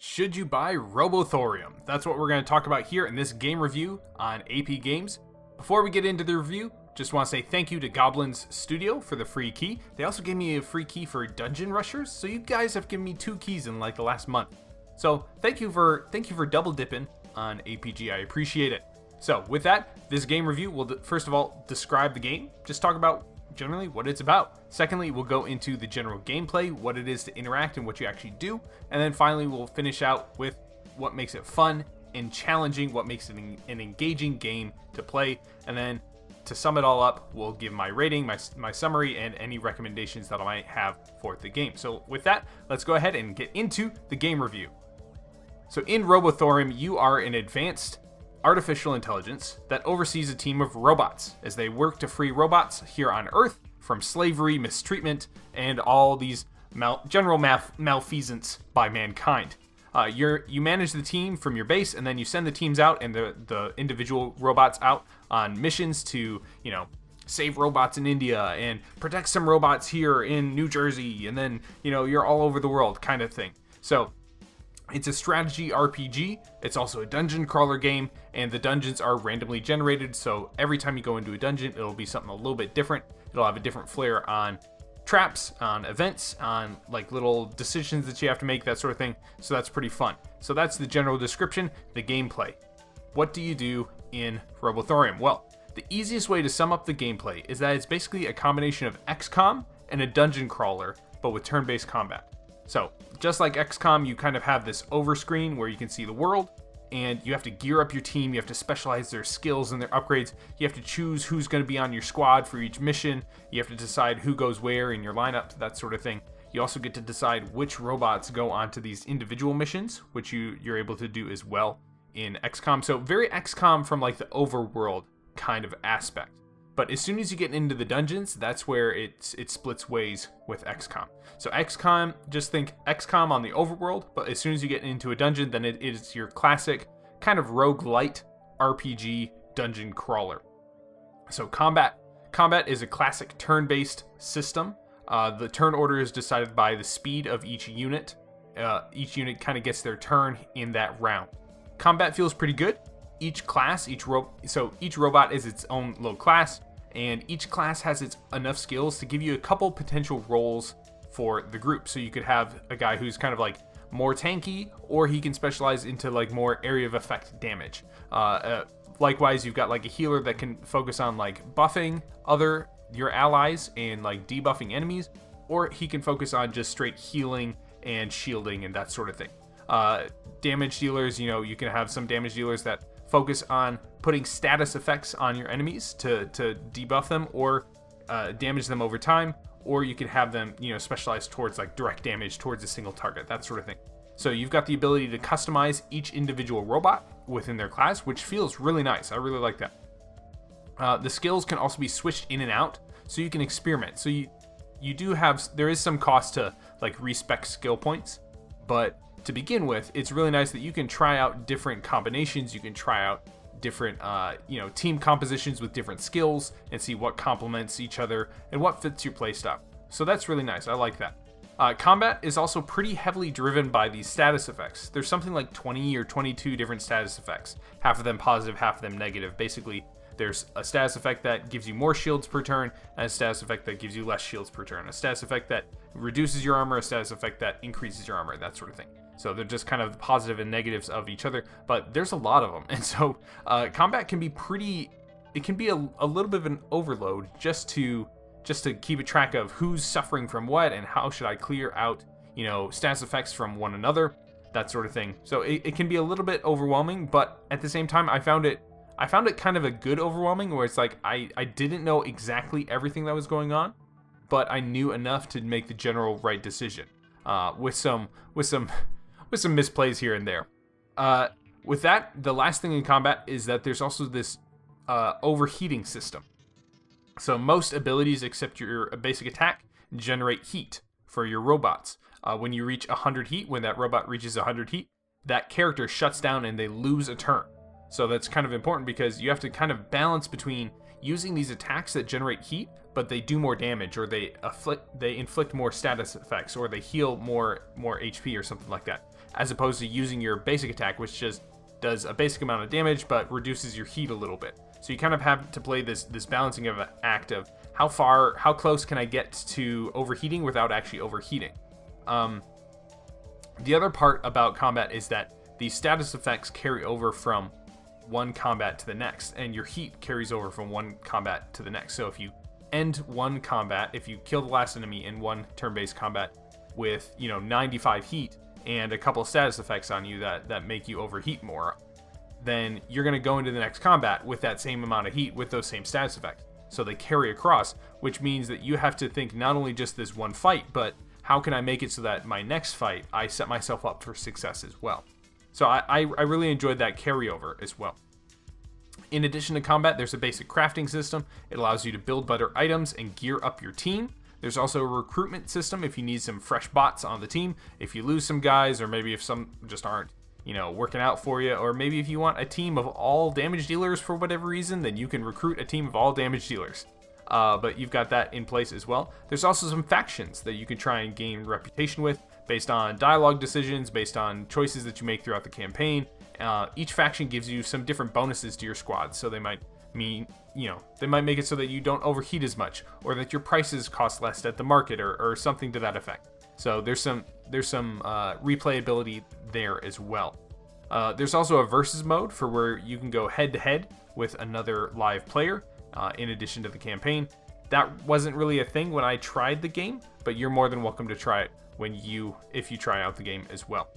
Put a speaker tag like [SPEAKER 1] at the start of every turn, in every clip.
[SPEAKER 1] Should you buy Robothorium? That's what we're going to talk about here in this game review on AP Games. Before we get into the review, just want to say thank you to Goblinz Studio for the free key. They also gave me a free key for Dungeon Rushers, so you guys have given me 2 keys in like the last month. So thank you for double dipping on APG. I appreciate it. So with that, this game review will first of all describe the game, just talk about generally what it's about. Secondly, we'll go into the general gameplay, what it is to interact and what you actually do. And then finally, we'll finish out with what makes it fun and challenging, what makes it an engaging game to play. And then to sum it all up, we'll give my rating, my summary, and any recommendations that I might have for the game. So with that, let's go ahead and get into the game review. So in Robothorium, you are an advanced artificial intelligence that oversees a team of robots as they work to free robots here on Earth from slavery, mistreatment, and all these general malfeasance by mankind. You manage the team from your base, and then you send the teams out and the individual robots out on missions to, save robots in India and protect some robots here in New Jersey, and then, you're all over the world kind of thing. So it's a strategy RPG. It's also a dungeon crawler game, and the dungeons are randomly generated, so every time you go into a dungeon, it'll be something a little bit different. It'll have a different flair on traps, on events, on like little decisions that you have to make, that sort of thing. So that's pretty fun. So that's the general description, the gameplay. What do you do in Robothorium? Well, the easiest way to sum up the gameplay is that it's basically a combination of XCOM and a dungeon crawler, but with turn-based combat. So, just like XCOM, you kind of have this overscreen where you can see the world, and you have to gear up your team, you have to specialize their skills and their upgrades, you have to choose who's going to be on your squad for each mission, you have to decide who goes where in your lineup, that sort of thing. You also get to decide which robots go onto these individual missions, which you're able to do as well in XCOM. So, very XCOM from like the overworld kind of aspect. But as soon as you get into the dungeons, that's where it splits ways with XCOM. So XCOM, just think XCOM on the overworld, but as soon as you get into a dungeon, then it is your classic kind of roguelite RPG dungeon crawler. So combat is a classic turn-based system. The turn order is decided by the speed of each unit. Each unit kind of gets their turn in that round. Combat feels pretty good. Each robot is its own little class, and each class has enough skills to give you a couple potential roles for the group. So you could have a guy who's kind of like more tanky, or he can specialize into like more area of effect damage. Likewise, you've got like a healer that can focus on like buffing your allies and like debuffing enemies, or he can focus on just straight healing and shielding and that sort of thing. Damage dealers, you can have some damage dealers that focus on putting status effects on your enemies to debuff them or damage them over time, or you can have them, specialized towards like direct damage towards a single target, that sort of thing. So you've got the ability to customize each individual robot within their class, which feels really nice. I really like that. The skills can also be switched in and out, so you can experiment. So there is some cost to like respec skill points, but to begin with, it's really nice that you can try out different combinations. You can try out different, team compositions with different skills and see what complements each other and what fits your playstyle. So that's really nice. I like that. Combat is also pretty heavily driven by these status effects. There's something like 20 or 22 different status effects. Half of them positive, half of them negative. Basically, there's a status effect that gives you more shields per turn, and a status effect that gives you less shields per turn. A status effect that reduces your armor, a status effect that increases your armor, that sort of thing. So they're just kind of positive and negatives of each other, but there's a lot of them. And so combat can be a little bit of an overload just to keep a track of who's suffering from what and how should I clear out, status effects from one another, that sort of thing. So it can be a little bit overwhelming, but at the same time, I found it kind of a good overwhelming where it's like I didn't know exactly everything that was going on, but I knew enough to make the general right decision with some misplays here and there. With that, the last thing in combat is that there's also this overheating system. So most abilities except your basic attack generate heat for your robots. When you reach 100 heat, when that robot reaches 100 heat, that character shuts down and they lose a turn. So that's kind of important because you have to kind of balance between, using these attacks that generate heat, but they do more damage, or they inflict more status effects, or they heal more HP or something like that, as opposed to using your basic attack, which just does a basic amount of damage but reduces your heat a little bit. So you kind of have to play this balancing of act of how close can I get to overheating without actually overheating. The other part about combat is that these status effects carry over from one combat to the next, and your heat carries over from one combat to the next. So if you end one combat, if you kill the last enemy in one turn-based combat with 95 heat and a couple of status effects on you that make you overheat more, then you're going to go into the next combat with that same amount of heat with those same status effects. So they carry across, which means that you have to think not only just this one fight, but how can I make it so that my next fight, I set myself up for success as well. So I really enjoyed that carryover as well. In addition to combat, there's a basic crafting system. It allows you to build better items and gear up your team. There's also a recruitment system if you need some fresh bots on the team. If you lose some guys, or maybe if some just aren't working out for you, or maybe if you want a team of all damage dealers for whatever reason, then you can recruit a team of all damage dealers. But you've got that in place as well. There's also some factions that you can try and gain reputation with based on dialogue decisions, based on choices that you make throughout the campaign. Each faction gives you some different bonuses to your squad, so they might make it so that you don't overheat as much, or that your prices cost less at the market, or something to that effect. So there's some replayability there as well. There's also a versus mode for where you can go head to head with another live player. In addition to the campaign. That wasn't really a thing when I tried the game, but you're more than welcome to try it if you try out the game as well.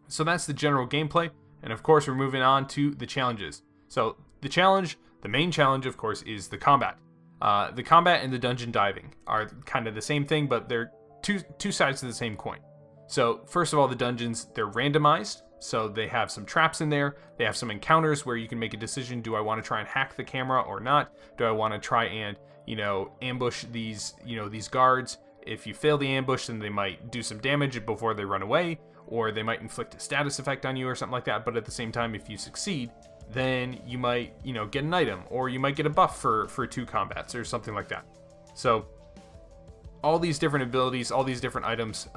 [SPEAKER 1] So that's the general gameplay, and of course we're moving on to the challenges. So the main challenge of course is the combat. The combat and the dungeon diving are kind of the same thing, but they're two sides of the same coin. So first of all, the dungeons, they're randomized. So they have some traps in there. They have some encounters where you can make a decision. Do I want to try and hack the camera or not? Do I want to try and, ambush these guards? If you fail the ambush, then they might do some damage before they run away, or they might inflict a status effect on you or something like that. But at the same time, if you succeed, then you might, get an item, or you might get a buff for 2 combats or something like that. So all these different abilities, all these different items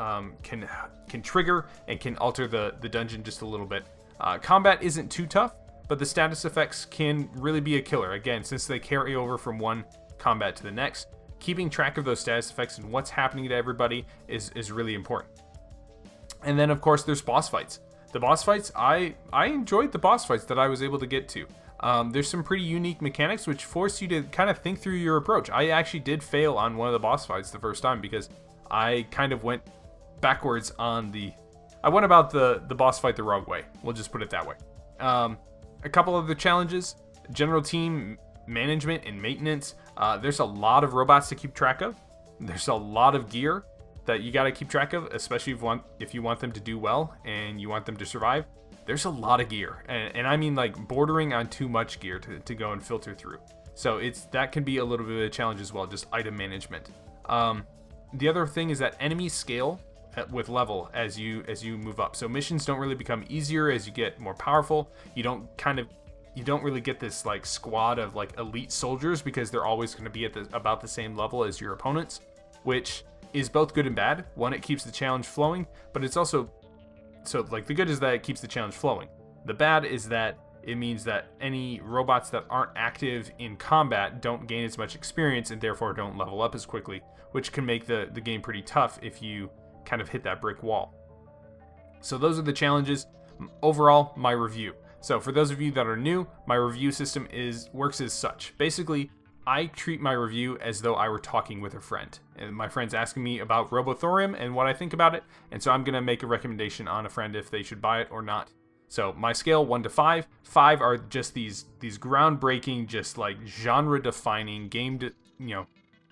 [SPEAKER 1] can trigger and can alter the dungeon just a little bit. Combat isn't too tough, but the status effects can really be a killer. Again, since they carry over from one combat to the next, keeping track of those status effects and what's happening to everybody is really important. And then, of course, there's boss fights. The boss fights, I enjoyed the boss fights that I was able to get to. There's some pretty unique mechanics which force you to kind of think through your approach. I actually did fail on one of the boss fights the first time because I kind of went backwards I went about the boss fight the wrong way. We'll just put it that way. A couple other challenges: general team management and maintenance. There's a lot of robots to keep track of. There's a lot of gear that you got to keep track of, especially if you want them to do well and you want them to survive. There's a lot of gear, and I mean like bordering on too much gear to go and filter through. So that can be a little bit of a challenge as well, just item management. The other thing is that enemies scale with level as you move up. So missions don't really become easier as you get more powerful. You don't really get this like squad of like elite soldiers because they're always going to be at about the same level as your opponents, which is both good and bad. One, it keeps the challenge flowing, but it's also the good is that it keeps the challenge flowing. The bad is that it means that any robots that aren't active in combat don't gain as much experience and therefore don't level up as quickly, which can make the game pretty tough if you kind of hit that brick wall. So those are the challenges. Overall, my review. So for those of you that are new, my review system works as such. Basically, I treat my review as though I were talking with a friend. And my friend's asking me about Robothorium and what I think about it, and so I'm going to make a recommendation on a friend if they should buy it or not. So my scale, 1 to 5. 5 are just these groundbreaking, just like genre-defining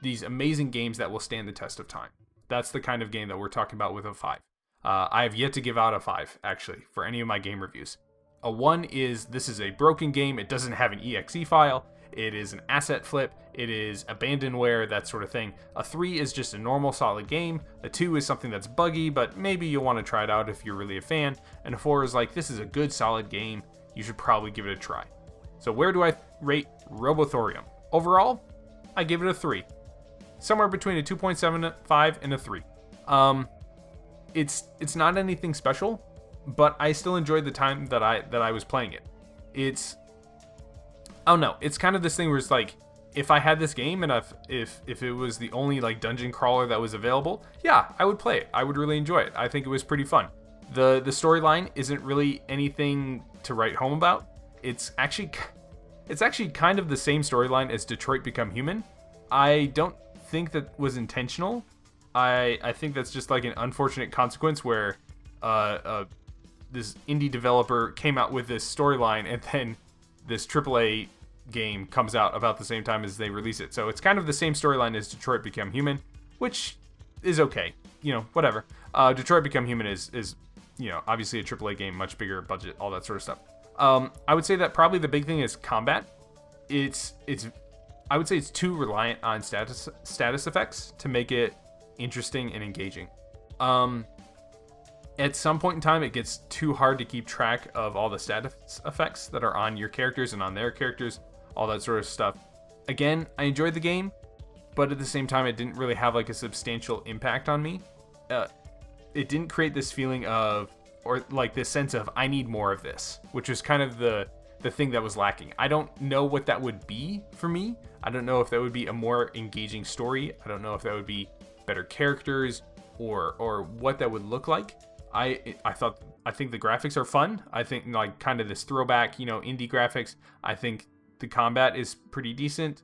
[SPEAKER 1] these amazing games that will stand the test of time. That's the kind of game that we're talking about with a 5. I have yet to give out a 5, actually, for any of my game reviews. A 1 is, this is a broken game, it doesn't have an exe file, it is an asset flip, it is abandonware, that sort of thing. A 3 is just a normal solid game. A 2 is something that's buggy, but maybe you'll want to try it out if you're really a fan. And a 4 is like, this is a good solid game, you should probably give it a try. So where do I rate Robothorium. Overall, I give it a 3. Somewhere between a 2.75 and a 3. It's not anything special, but I still enjoyed the time that I was playing it. It's, I don't know, it's kind of this thing where it's like, if I had this game and if it was the only like dungeon crawler that was available, yeah, I would play it. I would really enjoy it. I think it was pretty fun. The storyline isn't really anything to write home about. It's actually kind of the same storyline as Detroit Become Human. I don't think that was intentional. I think that's just like an unfortunate consequence where this indie developer came out with this storyline and then this AAA game comes out about the same time as they release it. So it's kind of the same storyline as Detroit Become Human, which is okay. You know, whatever. Detroit Become Human is you know, obviously a AAA game, much bigger budget, all that sort of stuff. I would say that probably the big thing is combat. I would say it's too reliant on status effects to make it interesting and engaging. At some point in time, it gets too hard to keep track of all the status effects that are on your characters and on their characters, all that sort of stuff. Again, I enjoyed the game, but at the same time, it didn't really have like a substantial impact on me. It didn't create this feeling of, or like this sense of, I need more of this, which was kind of the thing that was lacking. I don't know what that would be for me. I don't know if that would be a more engaging story. I don't know if that would be better characters or what that would look like. I think the graphics are fun. I think like kind of this throwback, you know, indie graphics. I think the combat is pretty decent.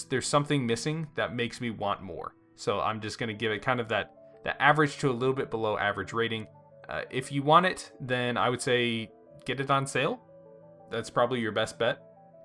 [SPEAKER 1] There's something missing that makes me want more. So I'm just going to give it kind of that average to a little bit below average rating. If you want it, then I would say get it on sale. That's probably your best bet.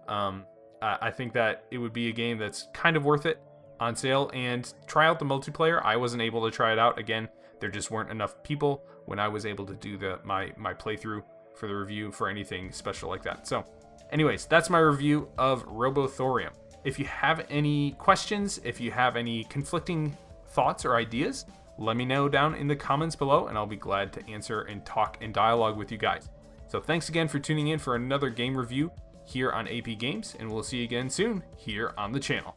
[SPEAKER 1] I think that it would be a game that's kind of worth it on sale, and try out the multiplayer. I wasn't able to try it out. Again, there just weren't enough people when I was able to do my playthrough for the review for anything special like that. So anyways, that's my review of Robothorium. If you have any questions, if you have any conflicting thoughts or ideas, let me know down in the comments below, and I'll be glad to answer and talk and dialogue with you guys. So thanks again for tuning in for another game review here on AP Games, and we'll see you again soon here on the channel.